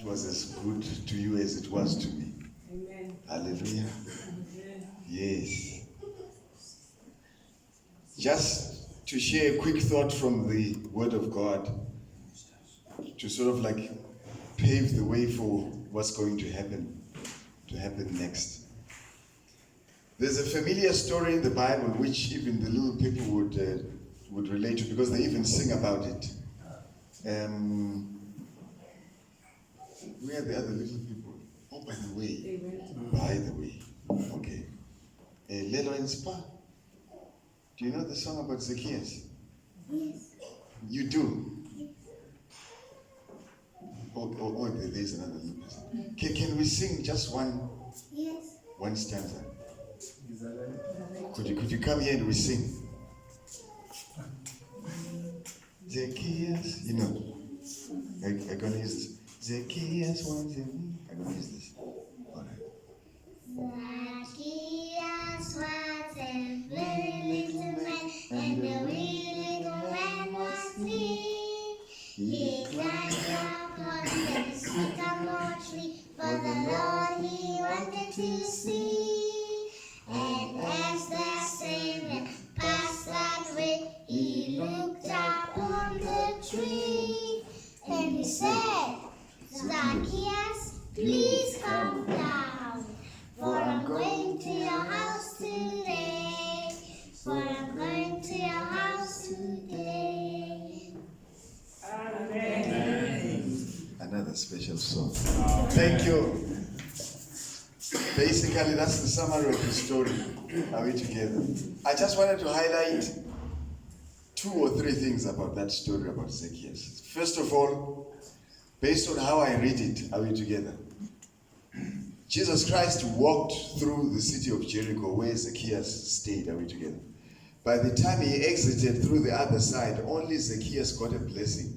It was as good to you as it was to me. Amen. Hallelujah. Amen. Yes. Just to share a quick thought from the Word of God to sort of like pave the way for what's going to happen next. There's a familiar story in the Bible which even the little people would relate to because they even sing about it. Where are the other little people? Oh, by the way. Okay. Lelo and Spa. Do you know the song about Zacchaeus? Yes. You do? Oh, there's another little person. Can we sing just one stanza? Could you come here and we sing? Zacchaeus, you know, I'm going to use this. Zacchaeus once in me. I'm going to use this. All right. Zacchaeus was a very little man, and the wee little man was meek. He climbed up on the sycamore tree, for the Lord he wanted to see. And as the Savior passed that way, he looked up on the tree, and he said, Zacchaeus, please come down, for I'm going to your house today. For I'm going to your house today. Amen. Another special song. Thank you. Basically, that's the summary of the story. Are we together? I just wanted to highlight 2 or 3 things about that story about Zacchaeus. First of all, based on how I read it, are we together? Jesus Christ walked through the city of Jericho where Zacchaeus stayed. Are we together? By the time he exited through the other side, only Zacchaeus got a blessing.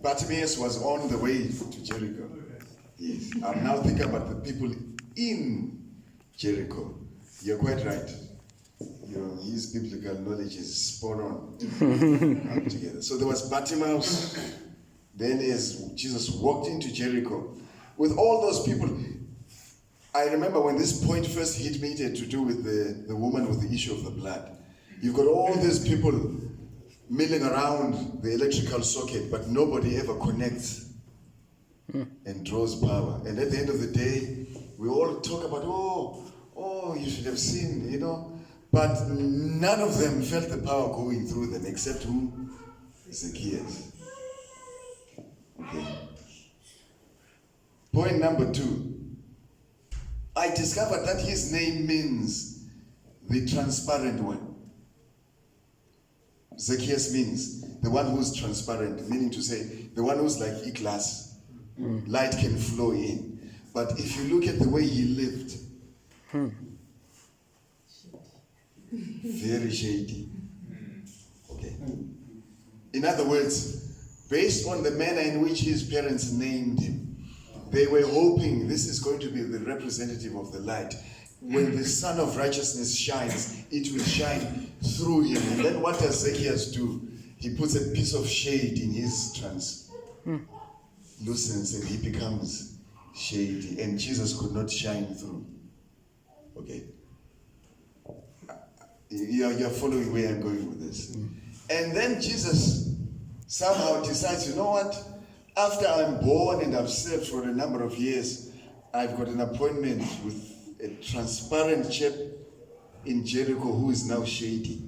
Bartimaeus was on the way to Jericho. Yes. I'm now thinking about the people in Jericho. You're quite right. His biblical knowledge is spot on. Together. So there was Bartimaeus. Then as Jesus walked into Jericho, with all those people, I remember when this point first hit me, it had to do with the woman with the issue of the blood. You've got all these people milling around the electrical socket, but nobody ever connects and draws power. And at the end of the day, we all talk about, oh, you should have seen, but none of them felt the power going through them, except who? Zacchaeus. Okay. Point number 2. I discovered that his name means the transparent one. Zacchaeus means the one who's transparent, meaning to say the one who's like a glass. Light can flow in. But if you look at the way he lived, very shady. Okay. In other words, based on the manner in which his parents named him, they were hoping this is going to be the representative of the light. When the sun of righteousness shines, it will shine through him. And then what does Zacchaeus do? He puts a piece of shade in his translucence and he becomes shady. And Jesus could not shine through. Okay. You're following where I'm going with this. And then Jesus somehow decides, you know what? After I'm born and I've served for a number of years, I've got an appointment with a transparent chap in Jericho who is now shady.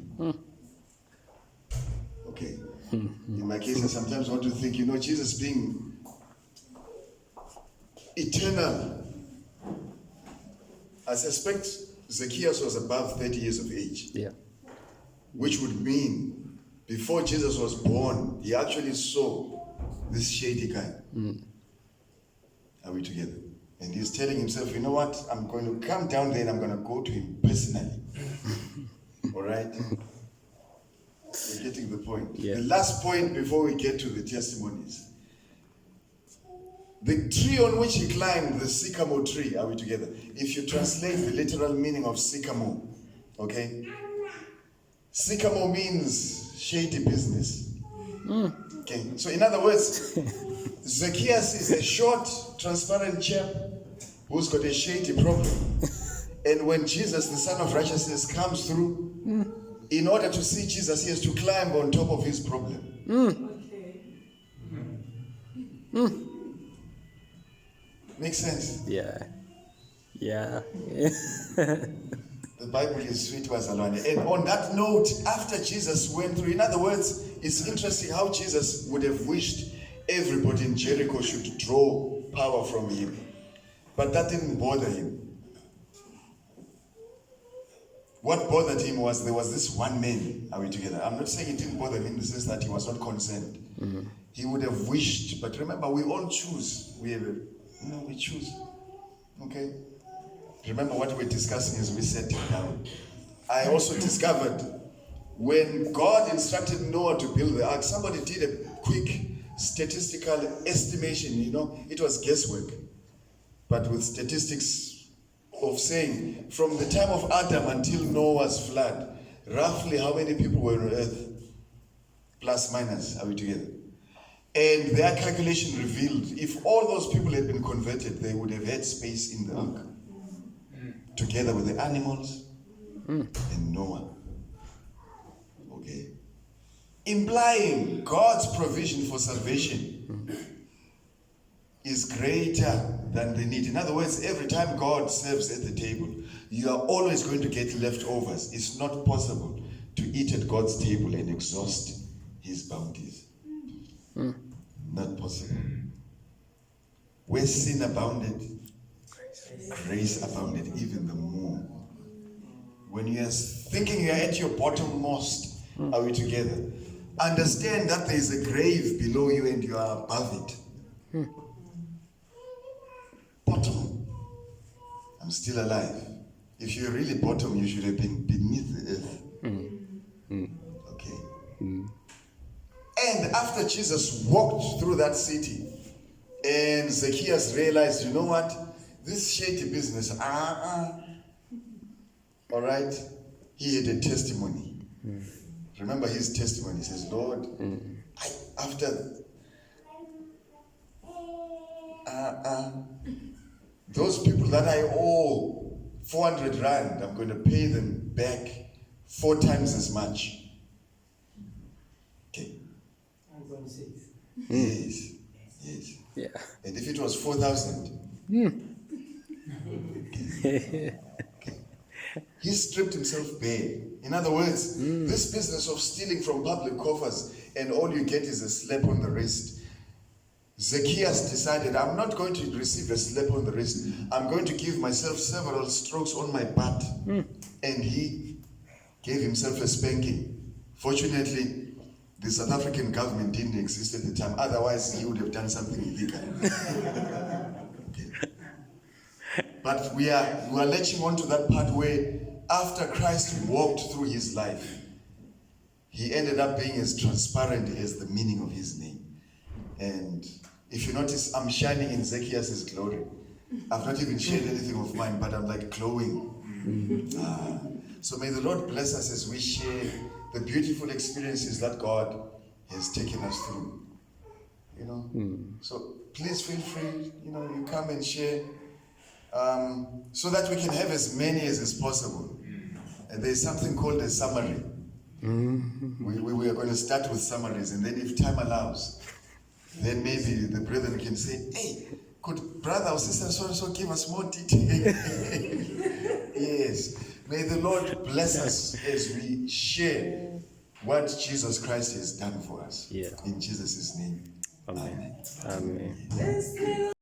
Okay. In my case, I sometimes want to think, Jesus being eternal. I suspect Zacchaeus was above 30 years of age. Yeah. Which would mean before Jesus was born, he actually saw this shady guy. Are we together? And he's telling himself, you know what? I'm going to come down there and I'm going to go to him personally. All right? We're getting the point. Yeah. The last point before we get to the testimonies. The tree on which he climbed, the sycamore tree, are we together? If you translate the literal meaning of sycamore, okay? Sycamore means shady business. Okay, so in other words, Zacchaeus is a short, transparent chap who's got a shady problem. And when Jesus, the Son of Righteousness, comes through, in order to see Jesus, he has to climb on top of his problem. Makes sense? Yeah. Yeah. The Bible is sweet, Wazalwane. And on that note, after Jesus went through, in other words, it's interesting how Jesus would have wished everybody in Jericho should draw power from him. But that didn't bother him. What bothered him was there was this one man. Are we together? I'm not saying it didn't bother him in the sense that he was not concerned. He would have wished, but remember, we all choose. We choose. Okay? Remember what we're discussing as we sat down. I also discovered when God instructed Noah to build the ark, somebody did a quick statistical estimation, it was guesswork. But with statistics of saying from the time of Adam until Noah's flood, roughly how many people were on earth? Plus, minus, are we together? And their calculation revealed if all those people had been converted, they would have had space in the ark. Together with the animals and Noah. Okay? Implying God's provision for salvation is greater than the need. In other words, every time God serves at the table, you are always going to get leftovers. It's not possible to eat at God's table and exhaust his bounties. Not possible. Where sin abounded, grace abounded even the more. When you are thinking you are at your bottommost, are we together? Understand that there is a grave below you and you are above it. Bottom. I'm still alive. If you're really bottom, you should have been beneath the earth. Okay. And after Jesus walked through that city, and Zacchaeus realized, you know what? This shady business, all right? He had a testimony. Remember his testimony. He says, Lord, those people that I owe 400 rand, I'm going to pay them back 4 times as much. Okay. Yes. Yeah. And if it was 4,000, he stripped himself bare. In other words, this business of stealing from public coffers and all you get is a slap on the wrist. Zacchaeus decided, I'm not going to receive a slap on the wrist. I'm going to give myself several strokes on my butt. And he gave himself a spanking. Fortunately, the South African government didn't exist at the time. Otherwise, he would have done something illegal. Okay. But we are latching on to that part where after Christ walked through his life, he ended up being as transparent as the meaning of his name. And if you notice, I'm shining in Zacchaeus' glory. I've not even shared anything of mine, but I'm like glowing. So may the Lord bless us as we share the beautiful experiences that God has taken us through. So please feel free, you come and share, so that we can have as many as possible. And there's something called a summary. We are going to start with summaries, and then if time allows, then maybe the brethren can say, hey, could brother or sister so give us more detail? Yes. May the Lord bless us as we share what Jesus Christ has done for us. Yeah. In Jesus' name. Amen. Amen. Amen.